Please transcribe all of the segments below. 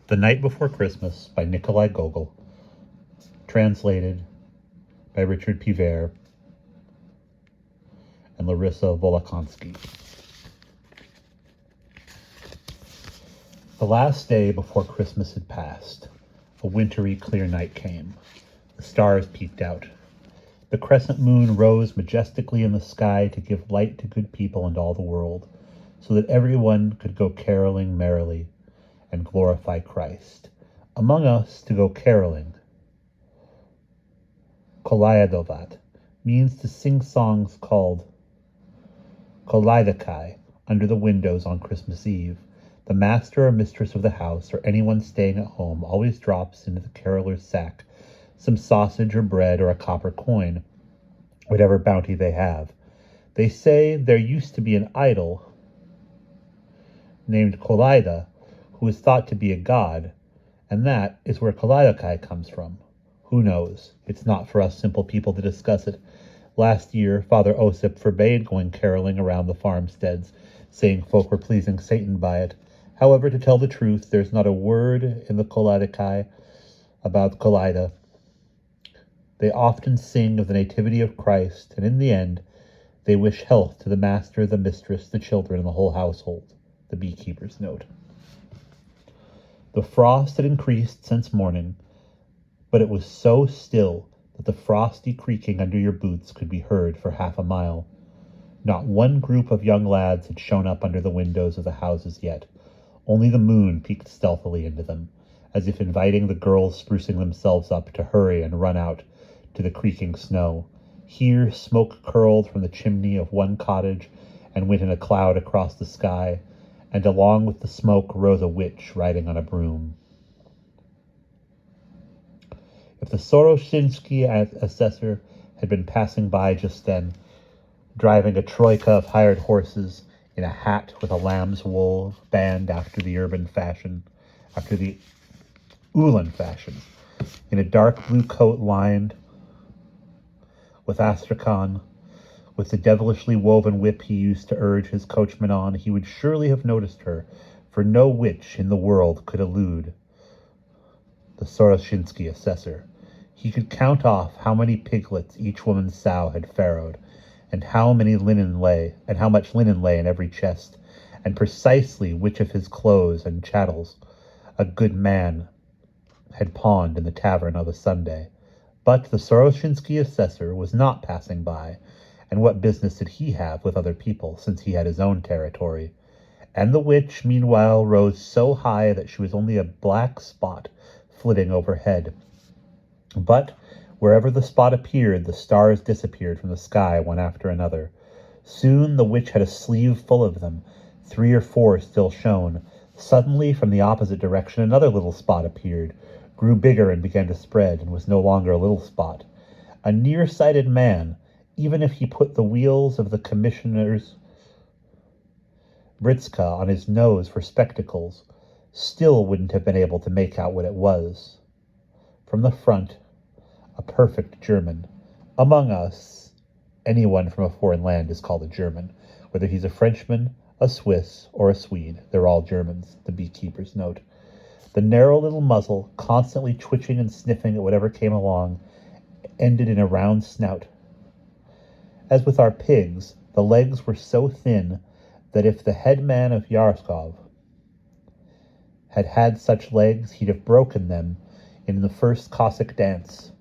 The Night Before Christmas by Nikolai Gogol. Translated by Richard P. Vere and Larissa Volokonsky. The last day before Christmas had passed. A wintry, clear night came. The stars peeked out. The crescent moon rose majestically in the sky to give light to good people and all the world, so that everyone could go caroling merrily and glorify Christ. Among us, to go caroling, kolayadovat, means to sing songs called kolaydakai under the windows on Christmas Eve. The master or mistress of the house, or anyone staying at home, always drops into the caroler's sack some sausage or bread or a copper coin, whatever bounty they have. They say there used to be an idol named Kolayda, who is thought to be a god, and that is where kolaydakai comes from. Who knows? It's not for us simple people to discuss it. Last year, Father Osip forbade going caroling around the farmsteads, saying folk were pleasing Satan by it. However, to tell the truth, there's not a word in the kolaydakai about Kolayda. They often sing of the nativity of Christ, and in the end, they wish health to the master, the mistress, the children, and the whole household. The beekeeper's note. The frost had increased since morning, but it was so still that the frosty creaking under your boots could be heard for half a mile. Not one group of young lads had shown up under the windows of the houses yet. Only the moon peeked stealthily into them, as if inviting the girls sprucing themselves up to hurry and run out to the creaking snow. Here smoke curled from the chimney of one cottage and went in a cloud across the sky, and along with the smoke rose a witch riding on a broom. If the Soroshinsky assessor had been passing by just then, driving a troika of hired horses in a hat with a lamb's wool band after the urban fashion, after the Ulan fashion, in a dark blue coat lined with astrakhan, with the devilishly woven whip he used to urge his coachman on, he would surely have noticed her, for no witch in the world could elude the Soroshinsky assessor. He could count off how many piglets each woman's sow had farrowed, and how much linen lay in every chest, and precisely which of his clothes and chattels a good man had pawned in the tavern of a Sunday. But the Soroshinsky assessor was not passing by, and what business did he have with other people, since he had his own territory? And the witch, meanwhile, rose so high that she was only a black spot flitting overhead. But wherever the spot appeared, the stars disappeared from the sky one after another. Soon the witch had a sleeve full of them. 3 or 4 still shone. Suddenly, from the opposite direction, another little spot appeared, grew bigger and began to spread, and was no longer a little spot. A nearsighted man, even if he put the wheels of the commissioner's Britska on his nose for spectacles, still wouldn't have been able to make out what it was. From the front, a perfect German. Among us, anyone from a foreign land is called a German. Whether he's a Frenchman, a Swiss, or a Swede, they're all Germans, the beekeeper's note. The narrow little muzzle, constantly twitching and sniffing at whatever came along, ended in a round snout. As with our pigs, the legs were so thin that if the headman of Yarskov had had such legs, he'd have broken them in the first Cossack dance.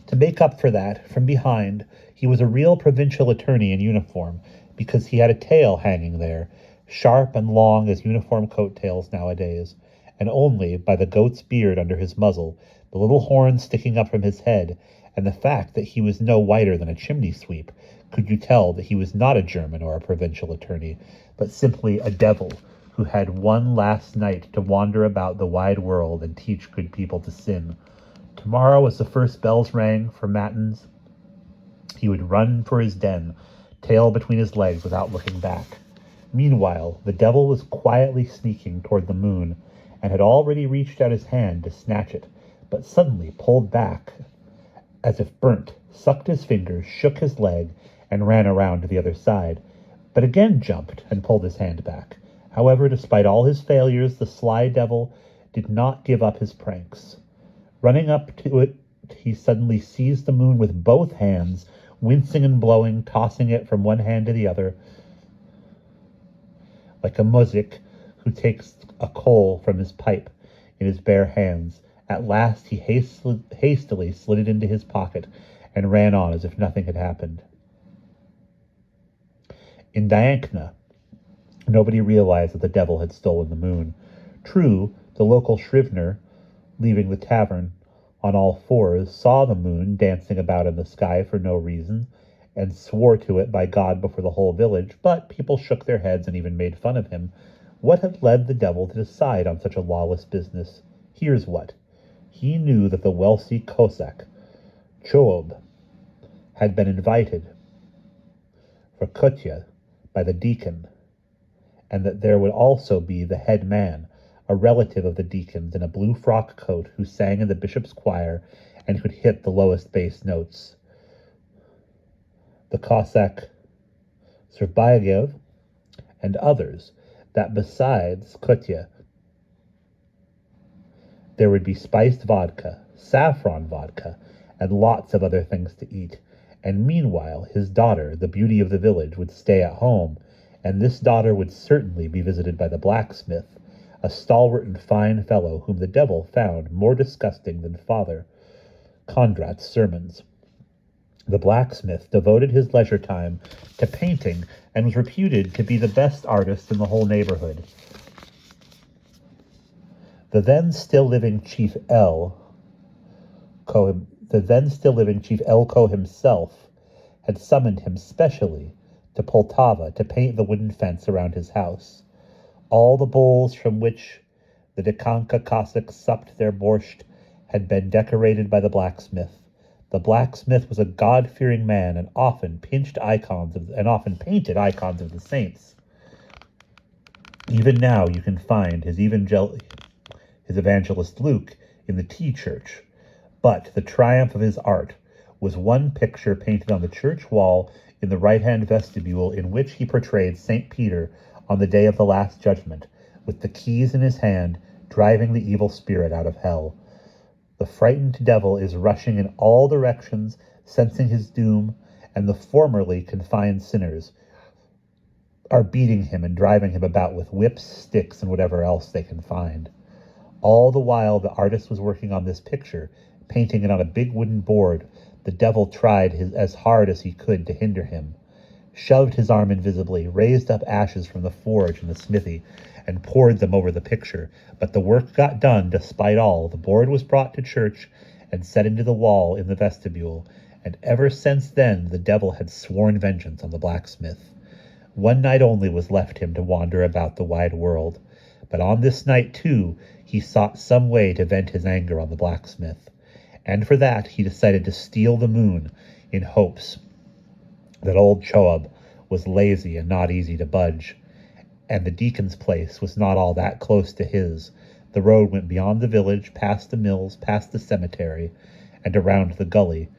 To make up for that, from behind, he was a real provincial attorney in uniform, because he had a tail hanging there, sharp and long as uniform coat-tails nowadays, and only by the goat's beard under his muzzle, the little horns sticking up from his head, and the fact that he was no whiter than a chimney sweep, could you tell that he was not a German or a provincial attorney, but simply a devil who had one last night to wander about the wide world and teach good people to sin. Tomorrow, as the first bells rang for matins, he would run for his den, tail between his legs, without looking back. Meanwhile, the devil was quietly sneaking toward the moon, and had already reached out his hand to snatch it, but suddenly pulled back, as if burnt, sucked his fingers, shook his leg, and ran around to the other side, but again jumped and pulled his hand back. However, despite all his failures, the sly devil did not give up his pranks. Running up to it, he suddenly seized the moon with both hands, wincing and blowing, tossing it from one hand to the other, like a muzhik who takes a coal from his pipe in his bare hands. At last he hastily slid it into his pocket and ran on as if nothing had happened. In Diankna, nobody realized that the devil had stolen the moon. True, the local Shrivner, leaving the tavern on all fours, saw the moon dancing about in the sky for no reason, and swore to it by God before the whole village, but people shook their heads and even made fun of him. What had led the devil to decide on such a lawless business? Here's what. He knew that the wealthy Cossack, Chob, had been invited for Kutya by the deacon, and that there would also be the head man, a relative of the deacon's in a blue frock coat who sang in the bishop's choir and could hit the lowest bass notes. The Cossack Serbayev and others, that besides Kutya, there would be spiced vodka, saffron vodka, and lots of other things to eat. And meanwhile, his daughter, the beauty of the village, would stay at home, and this daughter would certainly be visited by the blacksmith, a stalwart and fine fellow whom the devil found more disgusting than Father Kondrat's sermons. The blacksmith devoted his leisure time to painting and was reputed to be the best artist in the whole neighborhood. The then still living Chief Elko himself had summoned him specially to Poltava to paint the wooden fence around his house. All the bowls from which the Dikanka Cossacks supped their borscht had been decorated by the blacksmith. The blacksmith was a God-fearing man and often painted icons of the saints. Even now you can find his evangelist Luke in the tea church. But the triumph of his art was one picture painted on the church wall in the right-hand vestibule, in which he portrayed St. Peter on the day of the Last Judgment, with the keys in his hand, driving the evil spirit out of hell. The frightened devil is rushing in all directions, sensing his doom, and the formerly confined sinners are beating him and driving him about with whips, sticks, and whatever else they can find. All the while the artist was working on this picture, painting it on a big wooden board, the devil tried as hard as he could to hinder him, shoved his arm invisibly, raised up ashes from the forge and the smithy, and poured them over the picture. But the work got done despite all. The board was brought to church and set into the wall in the vestibule, and ever since then the devil had sworn vengeance on the blacksmith. One night only was left him to wander about the wide world, but on this night, too, he sought some way to vent his anger on the blacksmith, and for that he decided to steal the moon in hopes that old Choab was lazy and not easy to budge, and the deacon's place was not all that close to his. The road went beyond the village, past the mills, past the cemetery, and around the gully.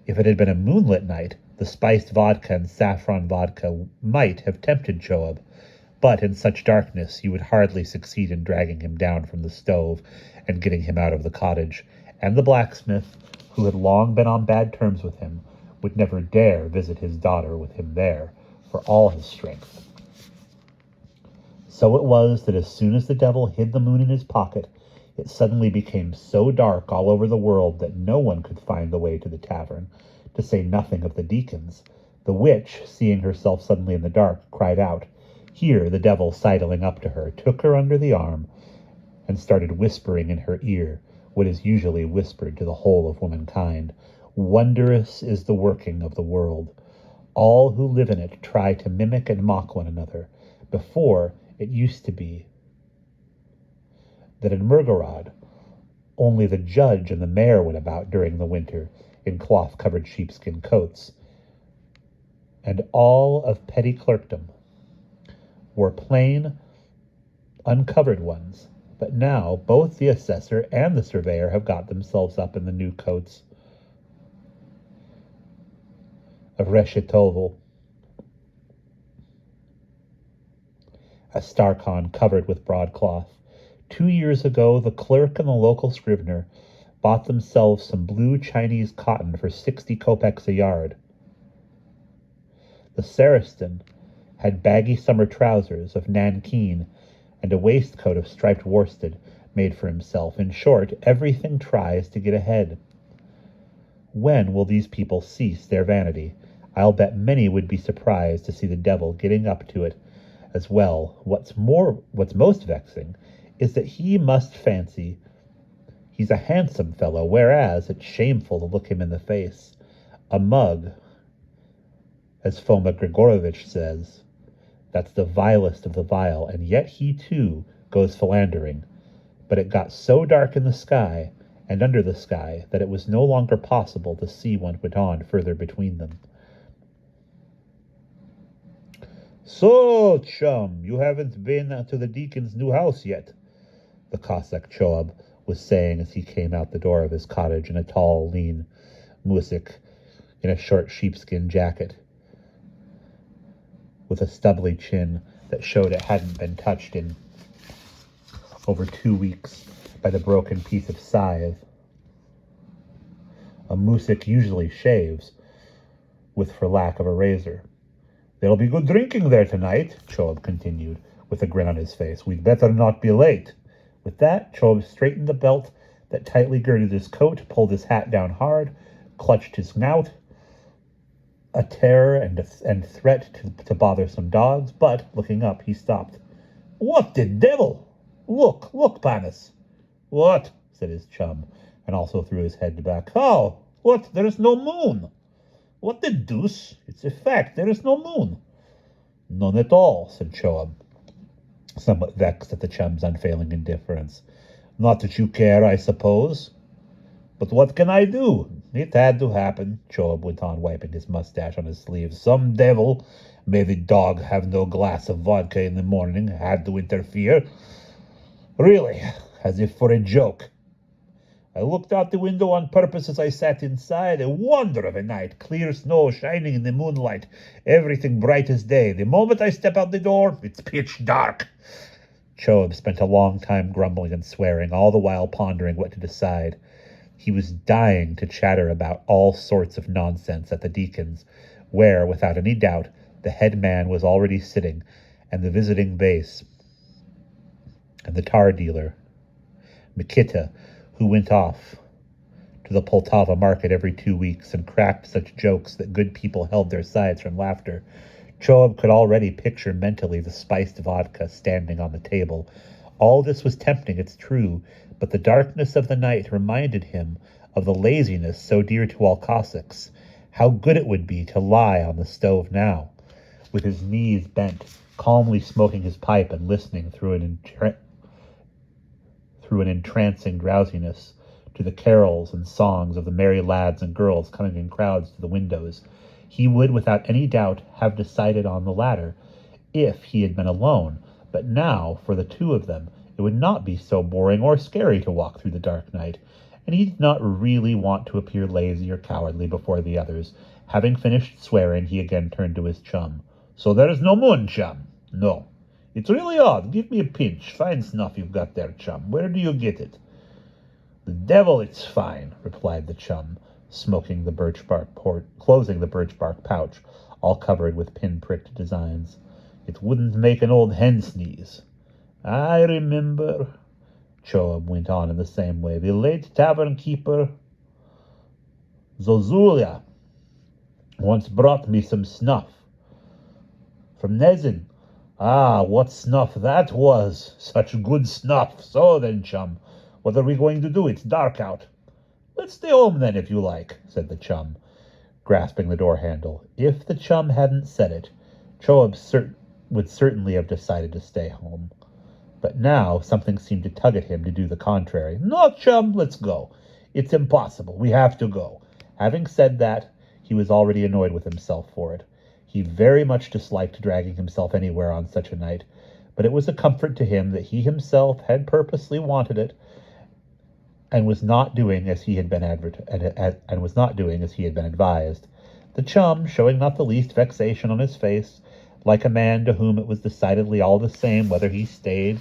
If it had been a moonlit night, the spiced vodka and saffron vodka might have tempted Choab, but in such darkness you would hardly succeed in dragging him down from the stove and getting him out of the cottage, and the blacksmith, who had long been on bad terms with him, would never dare visit his daughter with him there, for all his strength. So it was that as soon as the devil hid the moon in his pocket, it suddenly became so dark all over the world that no one could find the way to the tavern, to say nothing of the deacons. The witch, seeing herself suddenly in the dark, cried out. Here the devil, sidling up to her, took her under the arm and started whispering in her ear what is usually whispered to the whole of womankind. Wondrous is the working of the world. All who live in it try to mimic and mock one another. Before, it used to be that in Mirgorod only the judge and the mayor went about during the winter in cloth-covered sheepskin coats, and all of petty clerkdom wore plain, uncovered ones. But now both the assessor and the surveyor have got themselves up in the new coats of Reshetovel, a starkhan covered with broadcloth. 2 years ago, the clerk and the local scrivener bought themselves some blue Chinese cotton for 60 kopecks a yard. The Saracen had baggy summer trousers of nankeen and a waistcoat of striped worsted made for himself. In short, everything tries to get ahead. When will these people cease their vanity? I'll bet many would be surprised to see the devil getting up to it as well. What's most vexing is that he must fancy he's a handsome fellow, whereas it's shameful to look him in the face. A mug, as Foma Grigorovich says, that's the vilest of the vile, and yet he too goes philandering. But it got so dark in the sky and under the sky that it was no longer possible to see what went on further between them. "So, chum, you haven't been to the deacon's new house yet," the Cossack Choab was saying as he came out the door of his cottage in a tall, lean musik in a short sheepskin jacket with a stubbly chin that showed it hadn't been touched in over 2 weeks by the broken piece of scythe. A musik usually shaves for lack of a razor. "There'll be good drinking there tonight," Choab continued, with a grin on his face. "We'd better not be late." With that, Choab straightened the belt that tightly girded his coat, pulled his hat down hard, clutched his knout, a terror and threat to bother some dogs, but, looking up, he stopped. "What the devil? Look, Panis." "What?" said his chum, and also threw his head back. "How? What? There is no moon." "What the deuce? It's a fact, there is no moon." "None at all," said Choab, somewhat vexed at the chum's unfailing indifference. "Not that you care, I suppose. But what can I do? It had to happen," Choab went on, wiping his mustache on his sleeve. "Some devil, may the dog have no glass of vodka in the morning, had to interfere. Really, as if for a joke. I looked out the window on purpose as I sat inside. A wonder of a night, clear snow shining in the moonlight, everything bright as day. The moment I step out the door, it's pitch dark." Choab spent a long time grumbling and swearing, all the while pondering what to decide. He was dying to chatter about all sorts of nonsense at the deacon's, where, without any doubt, the head man was already sitting, and the visiting bass, and the tar dealer, Mikita, who went off to the Poltava market every 2 weeks and cracked such jokes that good people held their sides from laughter. Choab could already picture mentally the spiced vodka standing on the table. All this was tempting, it's true, but the darkness of the night reminded him of the laziness so dear to all Cossacks. How good it would be to lie on the stove now, with his knees bent, calmly smoking his pipe and listening through an entrancing drowsiness to the carols and songs of the merry lads and girls coming in crowds to the windows. He would, without any doubt, have decided on the latter if he had been alone, but now, for the two of them, it would not be so boring or scary to walk through the dark night, and he did not really want to appear lazy or cowardly before the others. Having finished swearing, he again turned to his chum. "So there is no moon, chum?" "No." "It's really odd. Give me a pinch. Fine snuff you've got there, chum. Where do you get it?" "The devil, it's fine," replied the chum, closing the birch bark pouch, all covered with pin-pricked designs. "It wouldn't make an old hen sneeze." "I remember," Choab went on in the same way, "the late tavern keeper, Zozulia, once brought me some snuff from Nezin. Ah, what snuff that was! Such good snuff! So then, chum, what are we going to do? It's dark out." "Let's stay home then, if you like," said the chum, grasping the door handle. If the chum hadn't said it, Choab would certainly have decided to stay home. But now something seemed to tug at him to do the contrary. "No, chum, let's go. It's impossible. We have to go." Having said that, he was already annoyed with himself for it. He very much disliked dragging himself anywhere on such a night, but it was a comfort to him that he himself had purposely wanted it, and was not doing as he had been advised. The chum, showing not the least vexation on his face, like a man to whom it was decidedly all the same whether he stayed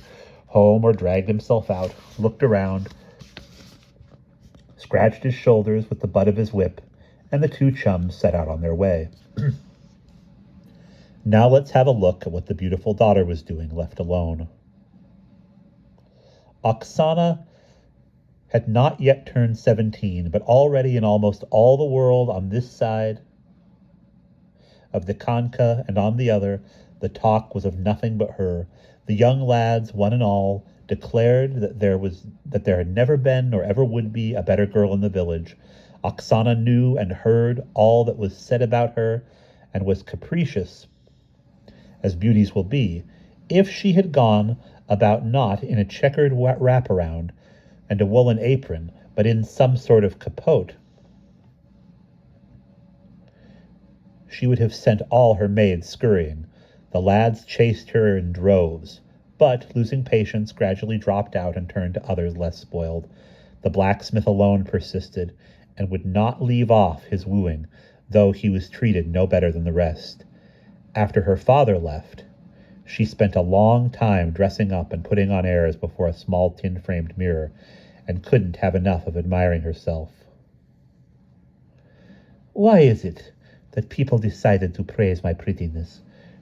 home or dragged himself out, looked around, scratched his shoulders with the butt of his whip, and the two chums set out on their way. Now let's have a look at what the beautiful daughter was doing left alone. Oksana had not yet turned 17, but already in almost all the world on this side of the Kanka and on the other, the talk was of nothing but her. The young lads, one and all, declared that there had never been nor ever would be a better girl in the village. Oksana knew and heard all that was said about her, and was capricious, as beauties will be, if she had gone about not in a checkered wraparound and a woolen apron, but in some sort of capote. She would have sent all her maids scurrying. The lads chased her in droves, but, losing patience, gradually dropped out and turned to others less spoiled. The blacksmith alone persisted, and would not leave off his wooing, though he was treated no better than the rest. After her father left, she spent a long time dressing up and putting on airs before a small tin-framed mirror, and couldn't have enough of admiring herself. "Why is it that people decided to praise my prettiness?"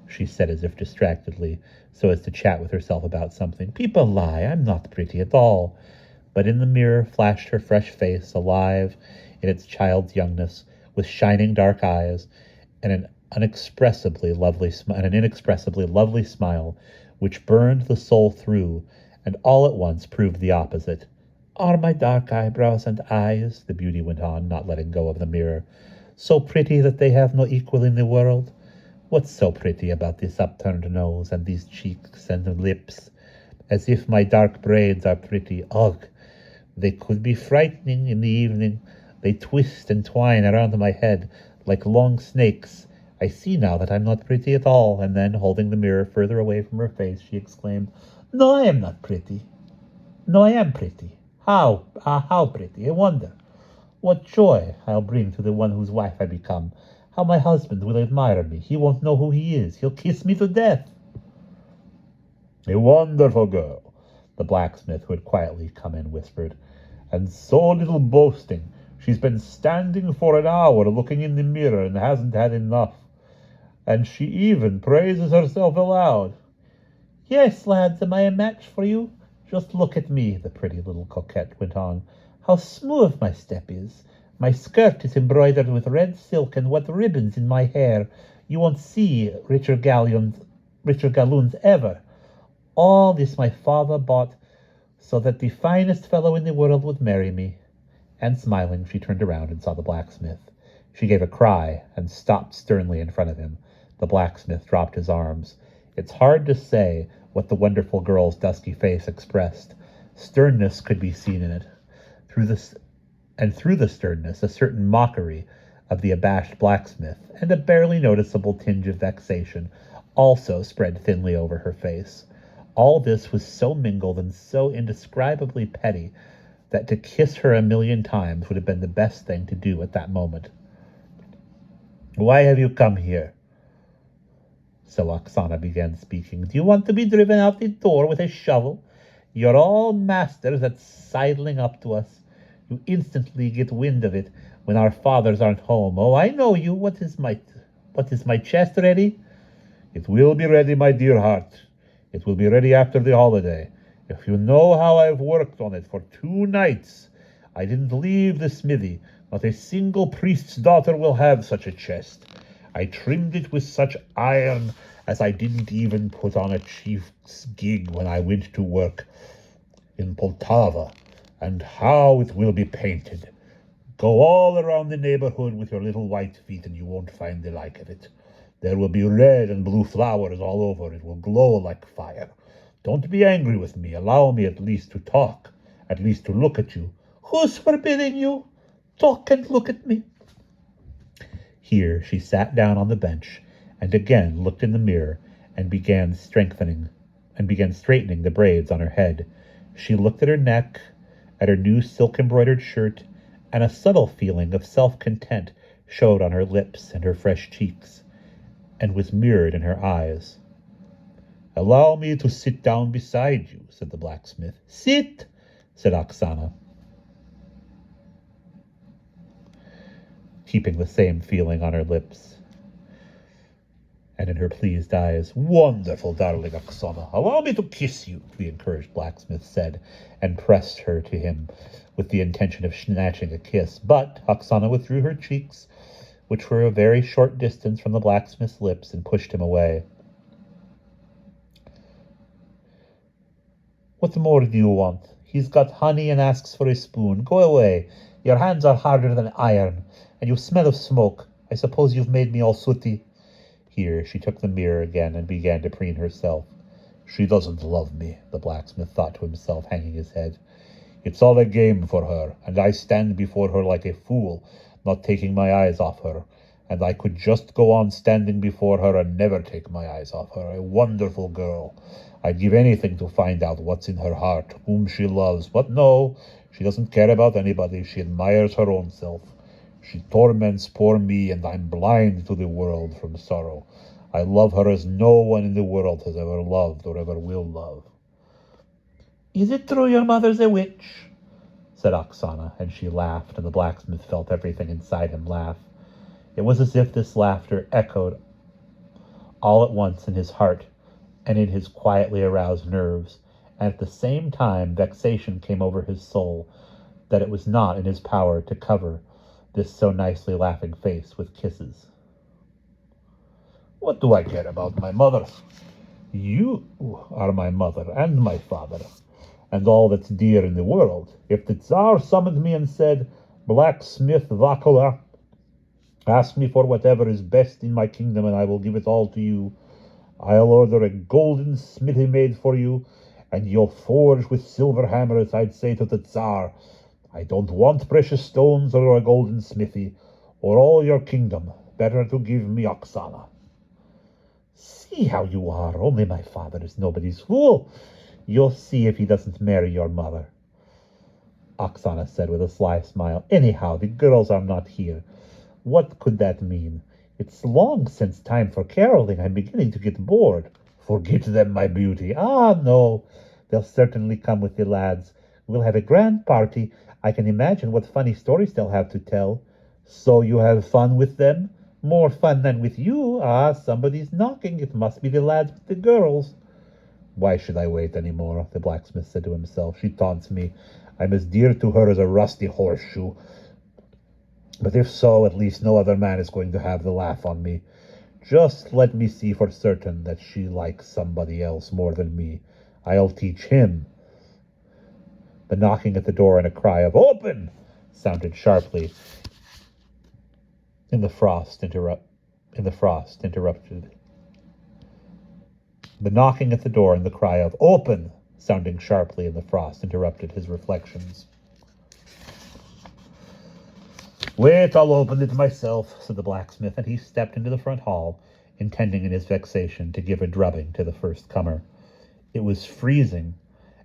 she said as if distractedly, so as to chat with herself about something. "People lie. I'm not pretty at all." But in the mirror flashed her fresh face, alive in its child's youngness, with shining dark eyes, and an inexpressibly lovely smile, which burned the soul through, and all at once proved the opposite. "Are my dark eyebrows and eyes," the beauty went on, not letting go of the mirror, "so pretty that they have no equal in the world? What's so pretty about this upturned nose and these cheeks and lips? As if my dark braids are pretty. Ugh! They could be frightening in the evening. They twist and twine around my head like long snakes. I see now that I'm not pretty at all." And then, holding the mirror further away from her face, she exclaimed, "No, I am not pretty. No, I am pretty. How pretty. I wonder what joy I'll bring to the one whose wife I become. How my husband will admire me. He won't know who he is. He'll kiss me to death." "A wonderful girl," the blacksmith, who had quietly come in, whispered. "And so little boasting. She's been standing for an hour looking in the mirror and hasn't had enough. And she even praises herself aloud." "Yes, lads, am I a match for you? Just look at me," the pretty little coquette went on. "How smooth my step is. My skirt is embroidered with red silk, and what ribbons in my hair. You won't see richer galloons ever. All this my father bought so that the finest fellow in the world would marry me." And smiling, she turned around and saw the blacksmith. She gave a cry and stopped sternly in front of him. The blacksmith dropped his arms. It's hard to say what the wonderful girl's dusky face expressed. Sternness could be seen in it. Through the sternness, a certain mockery of the abashed blacksmith, and a barely noticeable tinge of vexation also spread thinly over her face. All this was so mingled and so indescribably petty that to kiss her a million times would have been the best thing to do at that moment. "Why have you come here?" So Oksana began speaking. "Do you want to be driven out the door with a shovel? You're all masters at sidling up to us. You instantly get wind of it when our fathers aren't home. Oh, I know you. What is my chest ready?" "It will be ready, my dear heart. It will be ready after the holiday. If you know how I've worked on it for 2 nights. I didn't leave the smithy. Not a single priest's daughter will have such a chest. I trimmed it with such iron as I didn't even put on a chief's gig when I went to work in Poltava. And how it will be painted. Go all around the neighborhood with your little white feet and you won't find the like of it. There will be red and blue flowers all over. It will glow like fire. Don't be angry with me. Allow me at least to talk, at least to look at you." "Who's forbidding you? Talk and look at me." Here she sat down on the bench and again looked in the mirror and began straightening the braids on her head. She looked at her neck, at her new silk-embroidered shirt, and a subtle feeling of self-content showed on her lips and her fresh cheeks, and was mirrored in her eyes. Allow me to sit down beside you, said the blacksmith. Sit, said Oksana, keeping the same feeling on her lips and in her pleased eyes. Wonderful, darling Oksana. Allow me to kiss you, the encouraged blacksmith said, and pressed her to him with the intention of snatching a kiss. But Oksana withdrew her cheeks, which were a very short distance from the blacksmith's lips, and pushed him away. What more do you want? He's got honey and asks for a spoon. Go away. Your hands are harder than iron, and you smell of smoke. I suppose you've made me all sooty. Here she took the mirror again and began to preen herself. She doesn't love me, the blacksmith thought to himself, hanging his head. It's all a game for her, and I stand before her like a fool, not taking my eyes off her. And I could just go on standing before her and never take my eyes off her. A wonderful girl. I'd give anything to find out what's in her heart, whom she loves. But no, she doesn't care about anybody. She admires her own self. She torments poor me, and I'm blind to the world from sorrow. I love her as no one in the world has ever loved or ever will love. Is it true your mother's a witch? Said Oksana, and she laughed, and the blacksmith felt everything inside him laugh. It was as if this laughter echoed all at once in his heart and in his quietly aroused nerves, and at the same time vexation came over his soul that it was not in his power to cover this so nicely laughing face with kisses. What do I care about my mother? You are my mother and my father, and all that's dear in the world. If the Tsar summoned me and said, Blacksmith Vakula, ask me for whatever is best in my kingdom, and I will give it all to you. I'll order a golden smithy made for you, and you'll forge with silver hammers. I'd say to the Tsar, I don't want precious stones or a golden smithy, or all your kingdom. Better to give me Oksana. See how you are. Only my father is nobody's fool. You'll see if he doesn't marry your mother. Oksana said with a sly smile. Anyhow, the girls are not here. What could that mean? It's long since time for caroling. I'm beginning to get bored. Forget them, my beauty. Ah, no. They'll certainly come with the lads. We'll have a grand party. I can imagine what funny stories they'll have to tell. So you have fun with them? More fun than with you. Ah, somebody's knocking. It must be the lads with the girls. Why should I wait any more? The blacksmith said to himself. She taunts me. I'm as dear to her as a rusty horseshoe. But if so, at least no other man is going to have the laugh on me. Just let me see for certain that she likes somebody else more than me. I'll teach him. The knocking at the door and a cry of "Open!" sounded sharply. The frost interrupted. The knocking at the door and the cry of "Open!" sounding sharply in the frost interrupted his reflections. Wait, I'll open it myself, said the blacksmith, and he stepped into the front hall, intending in his vexation to give a drubbing to the first comer. It was freezing,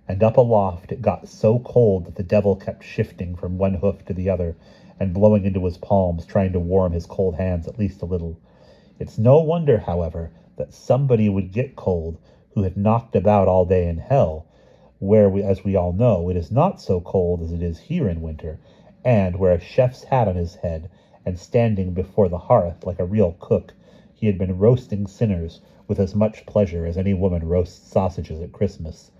and up aloft it got so cold that the devil kept shifting from one hoof to the other and blowing into his palms, trying to warm his cold hands at least a little. It's no wonder, however, that somebody would get cold who had knocked about all day in hell, where, as we all know, it is not so cold as it is here in winter, and where a chef's hat on his head, and standing before the hearth like a real cook, he had been roasting sinners with as much pleasure as any woman roasts sausages at Christmas.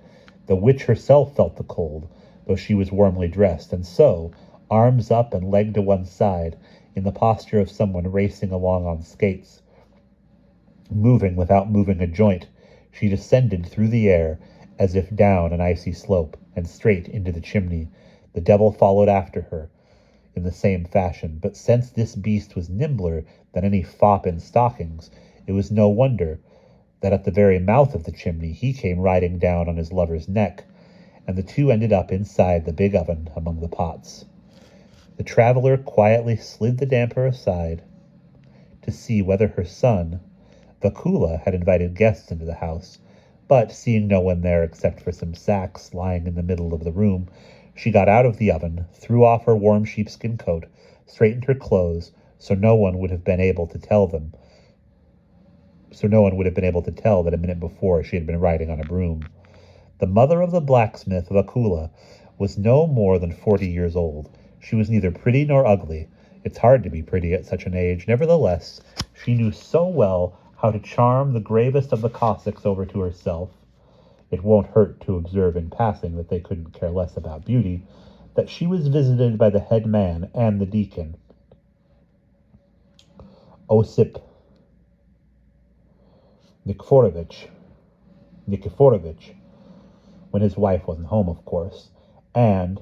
The witch herself felt the cold, though she was warmly dressed, and so, arms up and leg to one side, in the posture of someone racing along on skates, moving without moving a joint, she descended through the air as if down an icy slope, and straight into the chimney. The devil followed after her in the same fashion, but since this beast was nimbler than any fop in stockings, it was no wonder that at the very mouth of the chimney he came riding down on his lover's neck, and the two ended up inside the big oven among the pots. The traveler quietly slid the damper aside to see whether her son, Vakula, had invited guests into the house, but seeing no one there except for some sacks lying in the middle of the room, she got out of the oven, threw off her warm sheepskin coat, straightened her clothes so no one would have been able to tell them so no one would have been able to tell that a minute before she had been riding on a broom. The mother of the blacksmith, Vakula, was no more than 40 years old. She was neither pretty nor ugly. It's hard to be pretty at such an age. Nevertheless, she knew so well how to charm the gravest of the Cossacks over to herself. It won't hurt to observe in passing that they couldn't care less about beauty, that she was visited by the head man and the deacon. Osip Nikiforovich, when his wife wasn't home, of course, and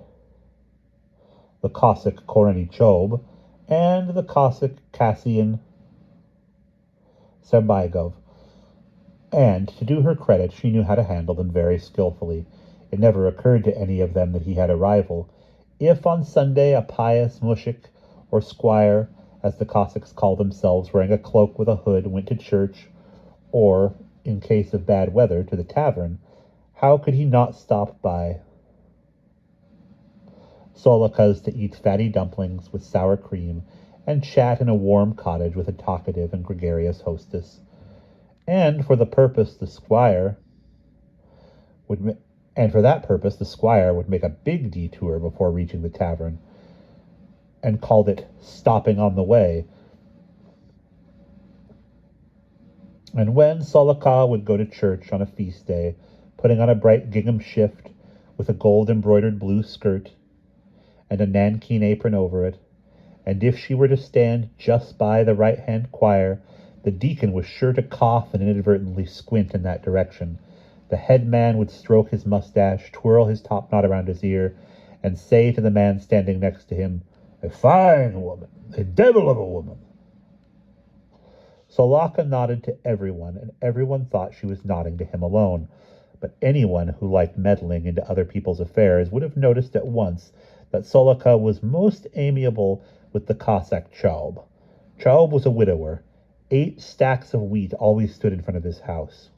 the Cossack Korenichov, and the Cossack Cassian Serbaigov. And, to do her credit, she knew how to handle them very skillfully. It never occurred to any of them that he had a rival. If on Sunday a pious mushik, or squire, as the Cossacks called themselves, wearing a cloak with a hood, went to church, or, in case of bad weather, to the tavern, how could he not stop by Solika's to eat fatty dumplings with sour cream and chat in a warm cottage with a talkative and gregarious hostess? And for that purpose the squire would make a big detour before reaching the tavern, and called it stopping on the way. And when Solika would go to church on a feast day, putting on a bright gingham shift with a gold-embroidered blue skirt and a nankeen apron over it, and if she were to stand just by the right-hand choir, the deacon was sure to cough and inadvertently squint in that direction. The head man would stroke his mustache, twirl his topknot around his ear, and say to the man standing next to him, "A fine woman, a devil of a woman." Solika nodded to everyone, and everyone thought she was nodding to him alone. But anyone who liked meddling into other people's affairs would have noticed at once that Solika was most amiable with the Cossack Chaub. Chaub was a widower. 8 stacks of wheat always stood in front of his house.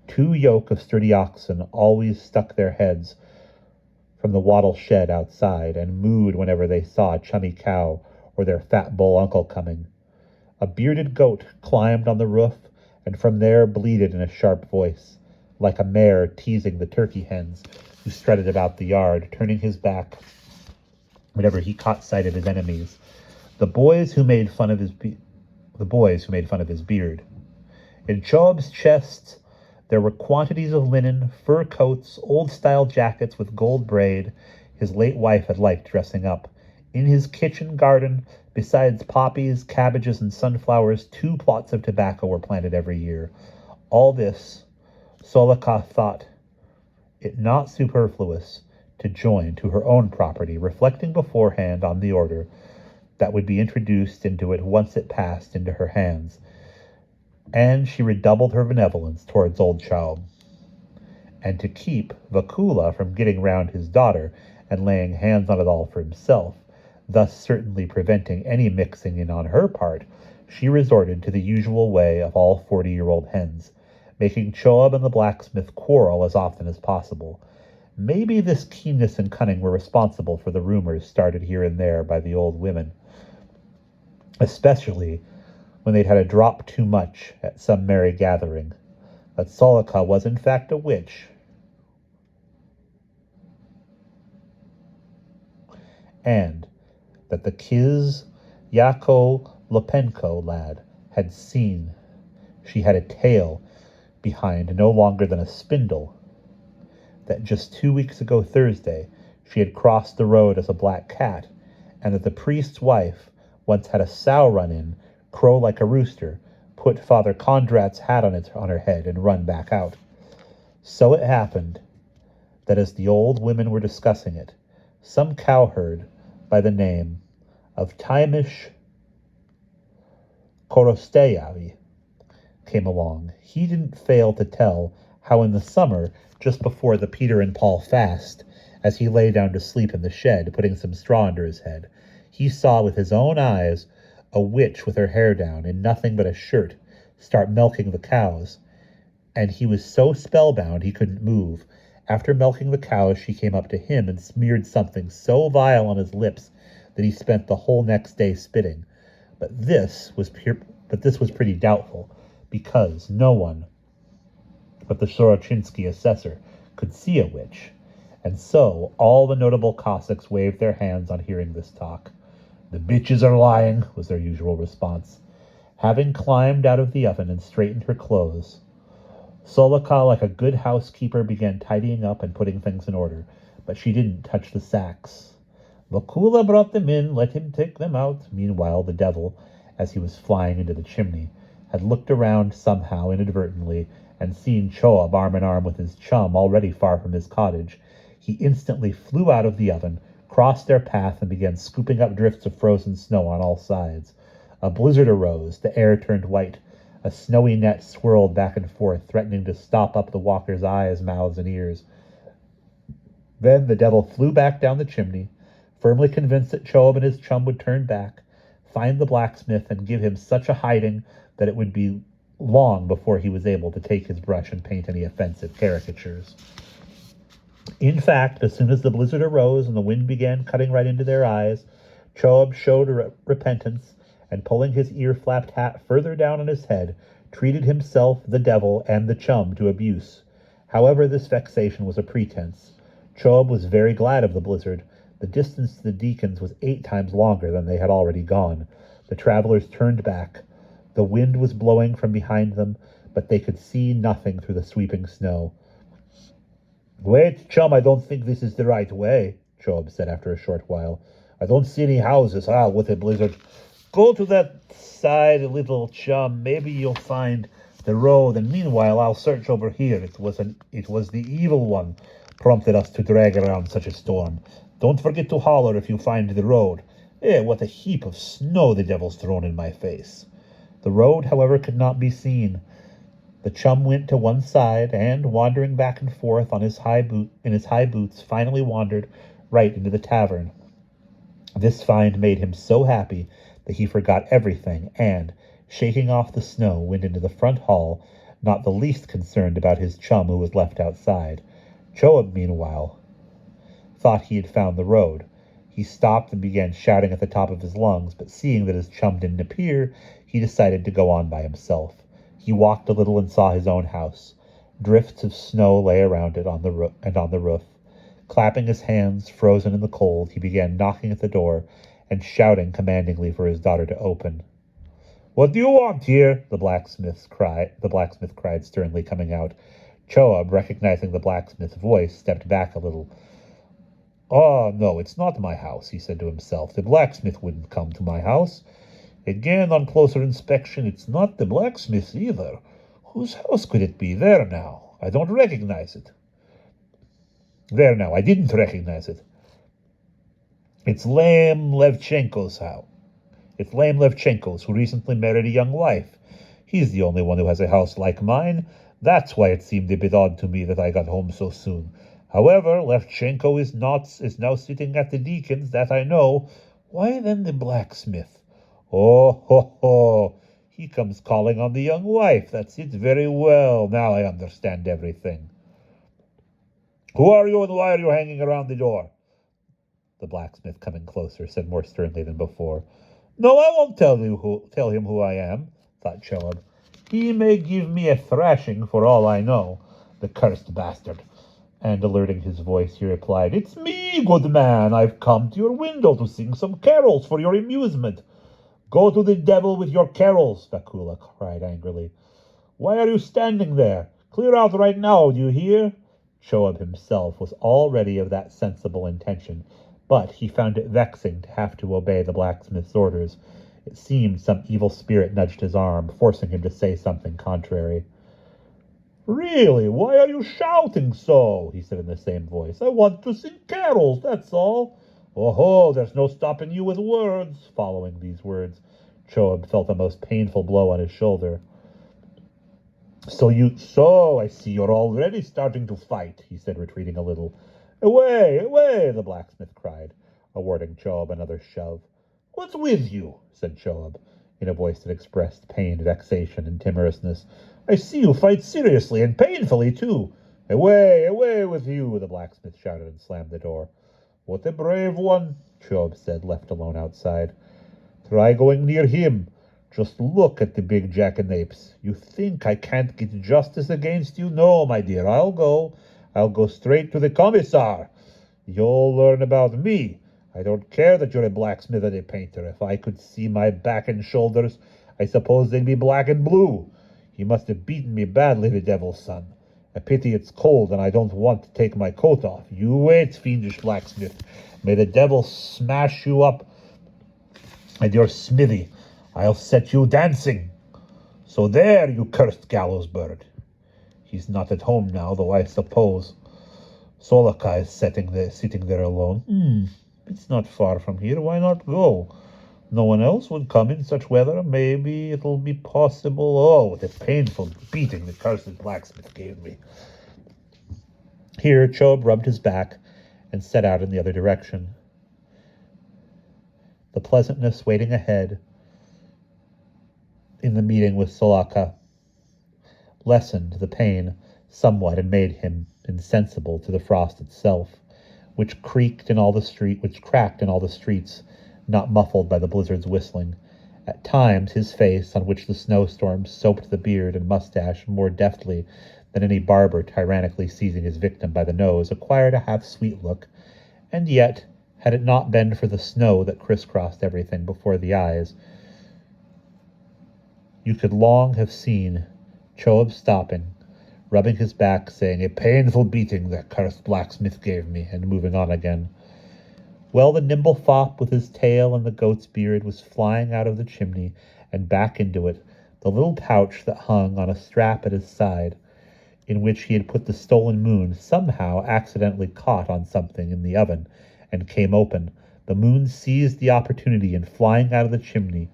2 yoke of sturdy oxen always stuck their heads from the wattle shed outside and mooed whenever they saw a chummy cow or their fat bull uncle coming. A bearded goat climbed on the roof and from there bleated in a sharp voice, like a mare teasing the turkey hens who strutted about the yard, turning his back whenever he caught sight of his enemies, the boys who made fun of his beard. In Chaub's chests there were quantities of linen, fur coats, old-style jackets with gold braid his late wife had liked dressing up. In his kitchen garden, besides poppies, cabbages, and sunflowers, 2 plots of tobacco were planted every year. All this Solika thought it not superfluous to join to her own property, reflecting beforehand on the order that would be introduced into it once it passed into her hands, and she redoubled her benevolence towards old Chaub. And to keep Vakula from getting round his daughter and laying hands on it all for himself, thus certainly preventing any mixing in on her part, she resorted to the usual way of all 40-year-old hens, making Chaub and the blacksmith quarrel as often as possible. Maybe this keenness and cunning were responsible for the rumors started here and there by the old women, especially when they'd had a drop too much at some merry gathering, that Solika was in fact a witch, and that the Yako Lopenko lad had seen she had a tail behind no longer than a spindle, that just 2 weeks ago Thursday she had crossed the road as a black cat, and that the priest's wife once had a sow run in, crow like a rooster, put Father Kondrat's hat on her head, and run back out. So it happened that as the old women were discussing it, some cowherd by the name of Taimish Korosteyavi came along. He didn't fail to tell how in the summer, just before the Peter and Paul fast, as he lay down to sleep in the shed, putting some straw under his head, he saw with his own eyes a witch with her hair down, in nothing but a shirt, start milking the cows, and he was so spellbound he couldn't move. After milking the cows, she came up to him and smeared something so vile on his lips that he spent the whole next day spitting. But this was pretty doubtful, because no one but the Sorochinsky assessor could see a witch, and so all the notable Cossacks waved their hands on hearing this talk. "The bitches are lying," was their usual response. Having climbed out of the oven and straightened her clothes, Solika, like a good housekeeper, began tidying up and putting things in order, but she didn't touch the sacks. Vakula brought them in, let him take them out. Meanwhile, the devil, as he was flying into the chimney, had looked around somehow inadvertently and seen Choab arm in arm with his chum already far from his cottage. He instantly flew out of the oven, crossed their path, and began scooping up drifts of frozen snow on all sides. A blizzard arose, the air turned white. A snowy net swirled back and forth, threatening to stop up the walkers' eyes, mouths, and ears. Then the devil flew back down the chimney, firmly convinced that Choab and his chum would turn back, find the blacksmith, and give him such a hiding that it would be long before he was able to take his brush and paint any offensive caricatures. In fact, as soon as the blizzard arose and the wind began cutting right into their eyes, Choab showed repentance, and pulling his ear-flapped hat further down on his head, treated himself, the devil, and the chum to abuse. However, this vexation was a pretense. Choab was very glad of the blizzard. The distance to the deacons was 8 times longer than they had already gone. The travelers turned back. The wind was blowing from behind them, but they could see nothing through the sweeping snow. "Wait, chum, I don't think this is the right way," Choab said after a short while. "I don't see any houses. With a blizzard. Go to that side, little chum. Maybe you'll find the road, and meanwhile I'll search over here. It was the evil one prompted us to drag around such a storm. Don't forget to holler if you find the road. What a heap of snow the devil's thrown in my face." The road, however, could not be seen. The chum went to one side, and, wandering back and forth in his high boots, finally wandered right into the tavern. This find made him so happy that he forgot everything, and, shaking off the snow, went into the front hall, not the least concerned about his chum who was left outside. Choab, meanwhile, thought he had found the road. He stopped and began shouting at the top of his lungs, but seeing that his chum didn't appear, he decided to go on by himself. He walked a little and saw his own house. Drifts of snow lay around it on the roof. Clapping his hands, frozen in the cold, he began knocking at the door and shouting commandingly for his daughter to open. "What do you want here?" the blacksmith cried sternly, coming out. Choab, recognizing the blacksmith's voice, stepped back a little. "Oh, no, it's not my house," he said to himself. "The blacksmith wouldn't come to my house. Again, on closer inspection, it's not the blacksmith either. Whose house could it be? There now, I don't recognize it. There now, I didn't recognize it. It's Lame Levchenko's house. It's Lame Levchenko's, who recently married a young wife. He's the only one who has a house like mine. That's why it seemed a bit odd to me that I got home so soon. However, Levchenko is now sitting at the deacon's, that I know. Why then the blacksmith? Oh, ho, ho. He comes calling on the young wife. That's it. Very well. Now I understand everything. Who are you, and why are you hanging around the door?" The blacksmith, coming closer, said more sternly than before. "No, I won't tell him who I am," thought Choab. "He may give me a thrashing for all I know, the cursed bastard." And alerting his voice, he replied, "It's me, good man. I've come to your window to sing some carols for your amusement." "Go to the devil with your carols," Vakula cried angrily. "Why are you standing there? Clear out right now, do you hear?" Choab himself was already of that sensible intention, but he found it vexing to have to obey the blacksmith's orders. It seemed some evil spirit nudged his arm, forcing him to say something contrary. "Really, why are you shouting so?" he said in the same voice. "I want to sing carols, that's all." "Oh, there's no stopping you with words." Following these words, Choab felt a most painful blow on his shoulder. So I see you're already starting to fight," he said, retreating a little. "Away, away," the blacksmith cried, awarding Choab another shove. "What's with you?" said Choab, in a voice that expressed pain, vexation, and timorousness. "I see you fight seriously, and painfully, too." "Away, away with you," the blacksmith shouted and slammed the door. "What a brave one," Choab said, left alone outside. "Try going near him. Just look at the big jackanapes. You think I can't get justice against you? No, my dear, I'll go. I'll go straight to the commissar. You'll learn about me. I don't care that you're a blacksmith and a painter. If I could see my back and shoulders, I suppose they'd be black and blue. He must have beaten me badly, the devil's son. A pity it's cold and I don't want to take my coat off. You wait, fiendish blacksmith. May the devil smash you up and your smithy. I'll set you dancing. So there, you cursed gallows bird. He's not at home now, though I suppose Solaka is sitting there alone. It's not far from here. Why not go? No one else would come in such weather. Maybe it'll be possible. Oh, what a painful beating the cursed blacksmith gave me. Here, Chob rubbed his back and set out in the other direction. The pleasantness waiting ahead in the meeting with Solaka lessened the pain somewhat and made him insensible to the frost itself, which cracked in all the streets, not muffled by the blizzard's whistling. At times his face, on which the snowstorm soaped the beard and mustache more deftly than any barber tyrannically seizing his victim by the nose, acquired a half-sweet look, and yet, had it not been for the snow that crisscrossed everything before the eyes, you could long have seen Choab stopping, rubbing his back, saying, "A painful beating that cursed blacksmith gave me," and moving on again. Well, the nimble fop with his tail and the goat's beard was flying out of the chimney and back into it, the little pouch that hung on a strap at his side, in which he had put the stolen moon, somehow accidentally caught on something in the oven and came open. The moon seized the opportunity and, flying out of the chimney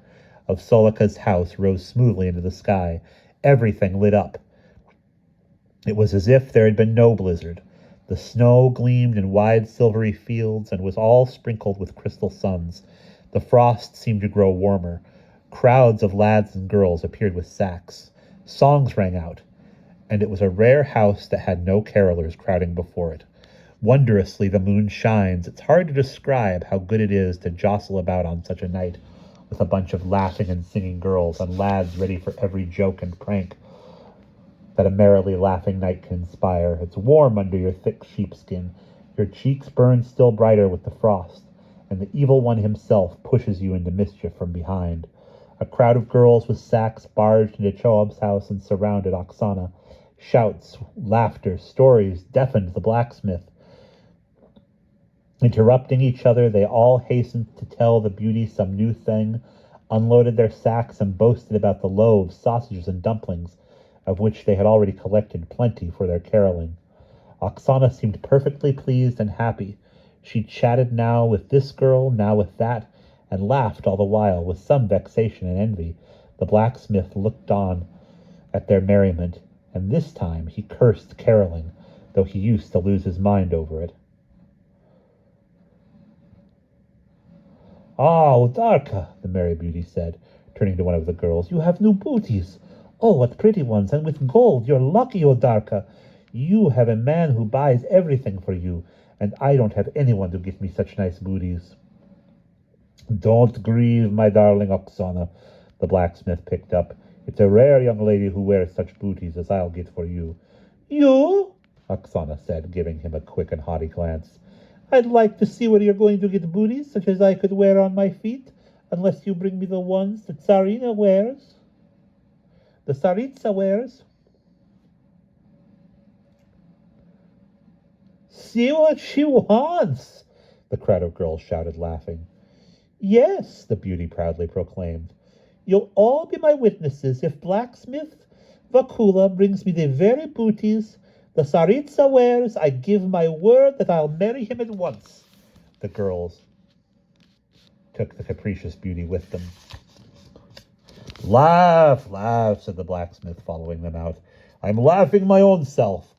of Solaka's house, rose smoothly into the sky. Everything lit up. It was as if there had been no blizzard. The snow gleamed in wide silvery fields and was all sprinkled with crystal suns. The frost seemed to grow warmer. Crowds of lads and girls appeared with sacks. Songs rang out, and it was a rare house that had no carolers crowding before it. Wondrously the moon shines. It's hard to describe how good it is to jostle about on such a night, with a bunch of laughing and singing girls, and lads ready for every joke and prank that a merrily laughing night can inspire. It's warm under your thick sheepskin. Your cheeks burn still brighter with the frost, and the evil one himself pushes you into mischief from behind. A crowd of girls with sacks barged into Choab's house and surrounded Oksana. Shouts, laughter, stories deafened the blacksmith. Interrupting each other, they all hastened to tell the beauty some new thing, unloaded their sacks, and boasted about the loaves, sausages, and dumplings, of which they had already collected plenty for their caroling. Oksana seemed perfectly pleased and happy. She chatted now with this girl, now with that, and laughed all the while, with some vexation and envy. The blacksmith looked on at their merriment, and this time he cursed caroling, though he used to lose his mind over it. "Ah, Udarka," the merry beauty said, turning to one of the girls, "you have new booties. Oh, what pretty ones, and with gold. You're lucky, Udarka. You have a man who buys everything for you, and I don't have anyone to give me such nice booties." "Don't grieve, my darling Oksana," the blacksmith picked up. "It's a rare young lady who wears such booties as I'll get for you." "You?" Oksana said, giving him a quick and haughty glance. "I'd like to see where you're going to get booties such as I could wear on my feet, unless you bring me the ones that Tsarina wears. The Tsaritsa wears." "See what she wants!" the crowd of girls shouted, laughing. "Yes," the beauty proudly proclaimed. "You'll all be my witnesses if blacksmith Vakula brings me the very booties the Tsaritsa wears. I give my word that I'll marry him at once." The girls took the capricious beauty with them. "Laugh, laugh," said the blacksmith, following them out. "I'm laughing my own self.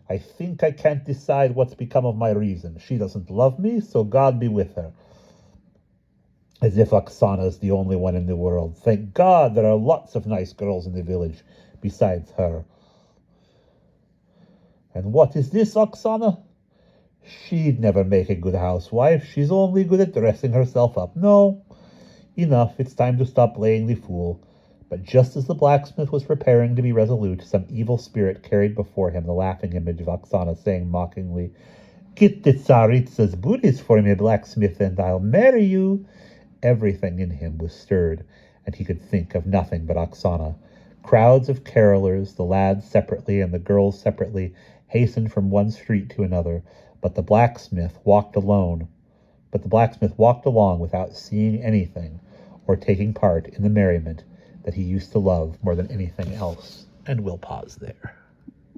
I think I can't decide what's become of my reason. She doesn't love me, so God be with her. As if Oksana's the only one in the world. Thank God there are lots of nice girls in the village besides her. And what is this, Oksana? She'd never make a good housewife. She's only good at dressing herself up. No, Enough, it's time to stop playing the fool. But just as the blacksmith was preparing to be resolute, some evil spirit carried before him the laughing image of Oksana, saying mockingly, "Get the Tsaritsa's booties for me, blacksmith, and I'll marry you." Everything in him was stirred, and he could think of nothing but Oksana. Crowds of carolers, the lads separately and the girls separately, hastened from one street to another, but the blacksmith walked along without seeing anything or taking part in the merriment that he used to love more than anything else. And we'll pause there.